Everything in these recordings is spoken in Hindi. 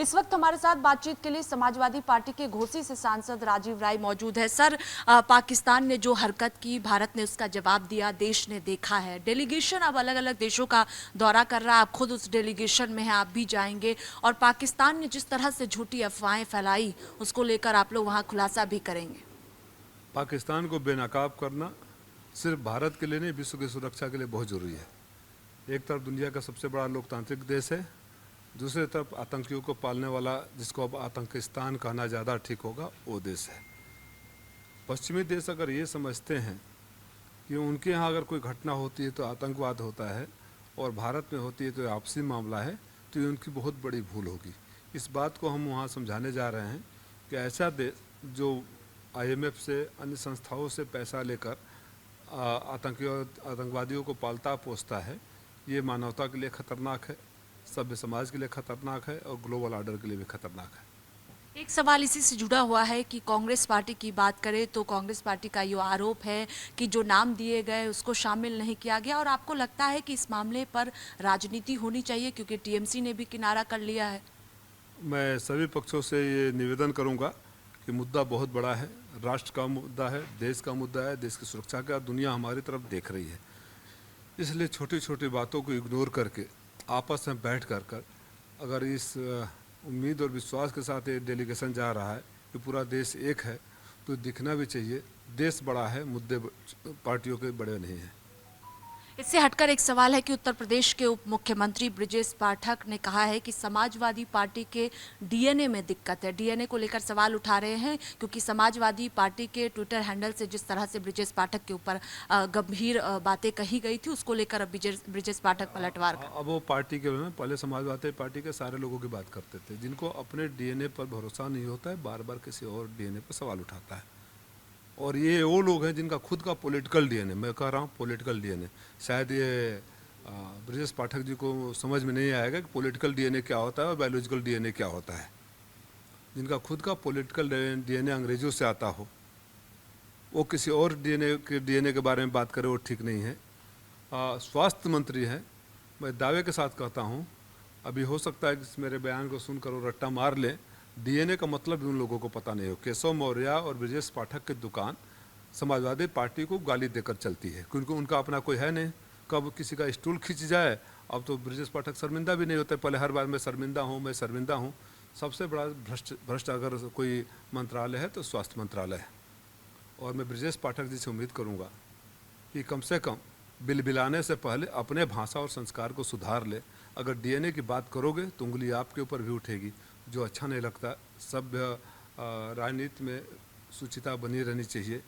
इस वक्त हमारे साथ बातचीत के लिए समाजवादी पार्टी के घोसी से सांसद राजीव राय मौजूद है। सर, पाकिस्तान ने जो हरकत की, भारत ने उसका जवाब दिया, देश ने देखा है। डेलीगेशन अब अलग अलग देशों का दौरा कर रहा है, आप खुद उस डेलीगेशन में हैं, आप भी जाएंगे और पाकिस्तान ने जिस तरह से झूठी अफवाहें फैलाई उसको लेकर आप लोग वहाँ खुलासा भी करेंगे। पाकिस्तान को बेनकाब करना सिर्फ भारत के लिए नहीं, विश्व की सुरक्षा के लिए बहुत ज़रूरी है। एक तरफ दुनिया का सबसे बड़ा लोकतांत्रिक देश है, दूसरी तरफ आतंकियों को पालने वाला, जिसको अब आतंकिस्तान कहना ज़्यादा ठीक होगा, वो देश है। पश्चिमी देश अगर ये समझते हैं कि उनके यहाँ अगर कोई घटना होती है तो आतंकवाद होता है और भारत में होती है तो आपसी मामला है, तो ये उनकी बहुत बड़ी भूल होगी। इस बात को हम वहाँ समझाने जा रहे हैं कि ऐसा देश जो IMF से, अन्य संस्थाओं से पैसा लेकर आतंकवादियों को पालता पोसता है, ये मानवता के लिए खतरनाक है, सभ्य समाज के लिए खतरनाक है और ग्लोबल ऑर्डर के लिए भी खतरनाक है। एक सवाल इसी से जुड़ा हुआ है कि कांग्रेस पार्टी की बात करें तो कांग्रेस पार्टी का ये आरोप है कि जो नाम दिए गए उसको शामिल नहीं किया गया, और आपको लगता है कि इस मामले पर राजनीति होनी चाहिए क्योंकि TMC ने भी किनारा कर लिया है। मैं सभी पक्षों से ये निवेदन करूंगा कि मुद्दा बहुत बड़ा है, राष्ट्र का मुद्दा है, देश का मुद्दा है, देश की सुरक्षा का, दुनिया हमारी तरफ देख रही है। इसलिए छोटी छोटी बातों को इग्नोर करके आपस में बैठ कर अगर इस उम्मीद और विश्वास के साथ ये डेलीगेशन जा रहा है कि पूरा देश एक है, तो दिखना भी चाहिए देश बड़ा है, मुद्दे पार्टियों के बड़े नहीं हैं। इससे हटकर एक सवाल है कि उत्तर प्रदेश के उप मुख्यमंत्री ब्रिजेश पाठक ने कहा है कि समाजवादी पार्टी के DNA में दिक्कत है। DNA को लेकर सवाल उठा रहे हैं क्योंकि समाजवादी पार्टी के ट्विटर हैंडल से जिस तरह से ब्रिजेश पाठक के ऊपर गंभीर बातें कही गई थी, उसको लेकर अब ब्रिजेश पाठक पलटवार कर। अब वो पार्टी के पहले समाजवादी पार्टी के सारे लोगों की बात करते थे, जिनको अपने DNA पर भरोसा नहीं होता है, बार बार किसी और DNA पर सवाल उठाता है। और ये वो लोग हैं जिनका खुद का पॉलिटिकल DNA, मैं कह रहा हूँ पॉलिटिकल DNA, शायद ये ब्रिजेश पाठक जी को समझ में नहीं आएगा कि पॉलिटिकल DNA क्या होता है और बायोलॉजिकल DNA क्या होता है। जिनका खुद का पॉलिटिकल DNA अंग्रेजों से आता हो, वो किसी और DNA के बारे में बात करे, वो ठीक नहीं है। स्वास्थ्य मंत्री हैं, मैं दावे के साथ कहता हूँ, अभी हो सकता है कि मेरे बयान को सुनकर वो रट्टा मार लें, DNA का मतलब भी उन लोगों को पता नहीं हो। केशव मौर्य और ब्रिजेश पाठक की दुकान समाजवादी पार्टी को गाली देकर चलती है क्योंकि उनका अपना कोई है नहीं। कब किसी का स्टूल खींच जाए, अब तो ब्रिजेश पाठक शर्मिंदा भी नहीं होते। पहले हर बार मैं शर्मिंदा हूँ। सबसे बड़ा भ्रष्ट अगर कोई मंत्रालय है तो स्वास्थ्य मंत्रालय है। और मैं ब्रिजेश पाठक जी से उम्मीद करूँगा कि कम से कम बिलबिलाने से पहले अपने भाषा और संस्कार को सुधार ले। अगर DNA की बात करोगे तो उंगली आपके ऊपर भी उठेगी, जो अच्छा नहीं लगता। सभ्य राजनीति में शुचिता बनी रहनी चाहिए,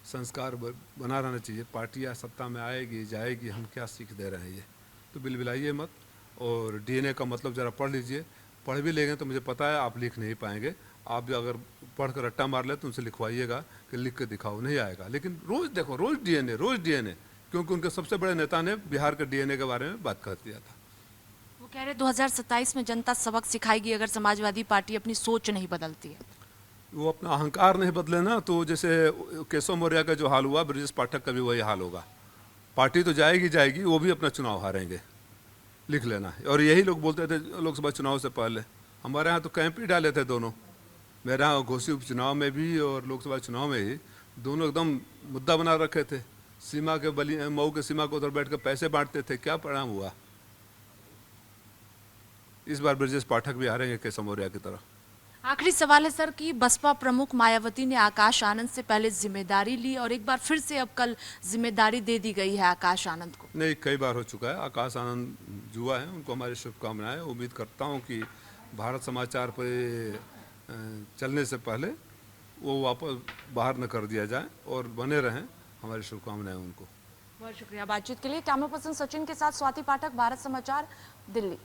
संस्कार बना रहना चाहिए। पार्टियां सत्ता में आएगी जाएगी, हम क्या सीख दे रहे हैं ये, तो बिलबिलाइए मत। और DNA का मतलब ज़रा पढ़ लीजिए, पढ़ भी लेंगे तो मुझे पता है आप लिख नहीं पाएंगे। आप भी अगर पढ़ कर रट्टा मार ले तो उनसे लिखवाइएगा कि लिख के दिखाओ, नहीं आएगा। लेकिन रोज़ देखो, रोज़ DNA, क्योंकि उनके सबसे बड़े नेता ने बिहार के DNA के बारे में बात कर दिया था। वो कह रहे 2027 में जनता सबक सिखाएगी अगर समाजवादी पार्टी अपनी सोच नहीं बदलती है। वो अपना अहंकार नहीं बदले ना, तो जैसे केशव मौर्य का जो हाल हुआ, ब्रिजेश पाठक का भी वही हाल होगा। पार्टी तो जाएगी, वो भी अपना चुनाव हारेंगे, लिख लेना। और यही लोग बोलते थे लोकसभा चुनाव से पहले, हमारे यहाँ तो कैंप ही डाले थे दोनों। मेरे यहाँ घोसी उपचुनाव में भी और लोकसभा चुनाव में ही दोनों एकदम मुद्दा बना रखे थे। सीमा के मऊ के सीमा को उधर बैठ कर पैसे बांटते थे, क्या परिणाम हुआ। इस बार ब्रिजेश पाठक भी हारेंगे केशव मौर्य की तरह। आखिरी सवाल है सर कि बसपा प्रमुख मायावती ने आकाश आनंद से पहले जिम्मेदारी ली और एक बार फिर से अब कल जिम्मेदारी दे दी गई है आकाश आनंद को। नहीं, कई बार हो चुका है। आकाश आनंद जुआ है, उनको हमारी शुभकामनाएं। उम्मीद करता हूं कि भारत समाचार पर चलने से पहले वो वापस बाहर न कर दिया जाए और बने रहें। हमारी शुभकामनाएं उनको। बहुत शुक्रिया बातचीत के लिए। कैमरा पर्सन सचिन के साथ स्वाति पाठक, भारत समाचार, दिल्ली।